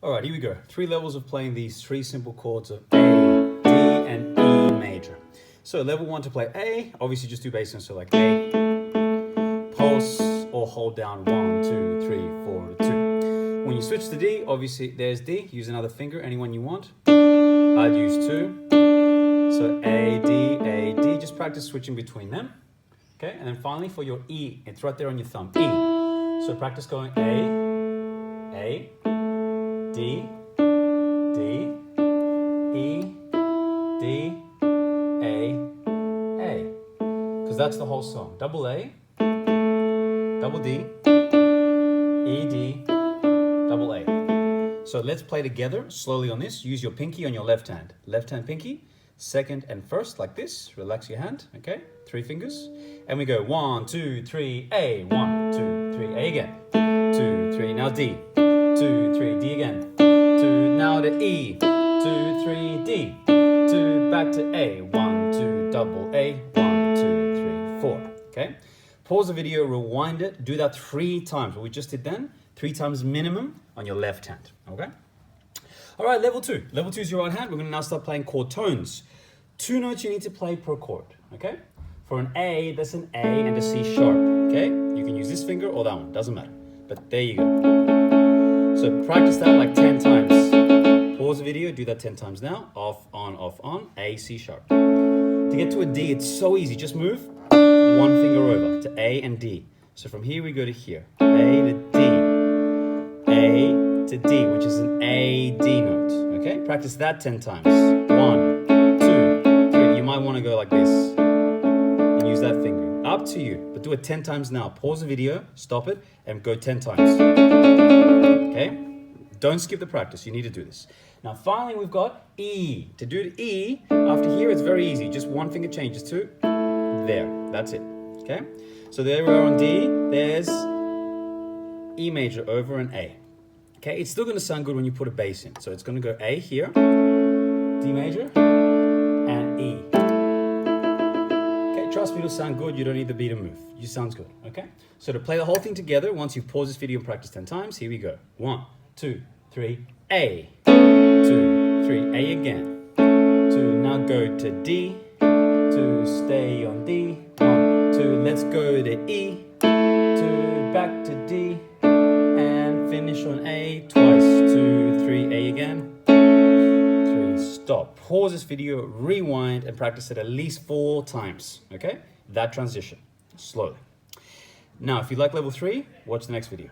All right, here we go. 3 levels of playing these 3 simple chords of A, D, and E major. So level 1 to play A, obviously just do bass notes, so like A, pulse, or hold down 1, 2, 3, 4, 2. When you switch to D, obviously there's D, use another finger, anyone you want. I'd use 2. So A, D, just practice switching between them. Okay, and then finally for your E, it's right there on your thumb, E. So practice going A, D, D, E, D, A. Because that's the whole song. Double A, double D, E, D, double A. So let's play together slowly on this. Use your pinky on your left hand. Left hand pinky, second and first like this. Relax your hand, okay? 3 fingers. And we go 1, 2, 3, A. 1, 2, 3, A again. 2, 3, now D. 2, 3, D again. 2, now to E. 2, 3, D. 2, back to A. 1, 2, double A. 1, 2, 3, 4. Okay? Pause the video, rewind it. Do that 3 times. What we just did then, 3 times minimum on your left hand. Okay? All right, level 2. Level 2 is your right hand. We're going to now start playing chord tones. 2 notes you need to play per chord. Okay? For an A, that's an A and a C sharp. Okay? You can use this finger or that one. Doesn't matter. But there you go. So practice that like 10 times. Pause the video, do that 10 times now. Off, on, A, C sharp. To get to a D, it's so easy. Just move 1 finger over to A and D. So from here we go to here. A to D. A to D, which is an A, D note. Okay? Practice that 10 times. 1, 2, 3. You might want to go like this and use that finger. Up to you, but do it 10 times now. Pause the video, stop it, and go 10 times. Okay? Don't skip the practice. You need to do this. Now, finally, we've got E. To do the E, after here, it's very easy. Just 1 finger changes to there. That's it. Okay? So there we are on D. There's E major over an A. Okay? It's still going to sound good when you put a bass in. So it's going to go A here, D major, and E. Okay? Trust me, it'll sound good. You don't need the beat to move. It sounds good. Okay? So to play the whole thing together, once you've paused this video and practiced 10 times, here we go. 1, 2, 3, A. 2, 3, A again. 2, now go to D. 2, stay on D. 1, 2, let's go to E. 2, back to D. And finish on A twice. 2, 3, A again. 3, stop. Pause this video, rewind, and practice it at least 4 times. Okay? That transition. Slowly. Now, if you like level 3, watch the next video.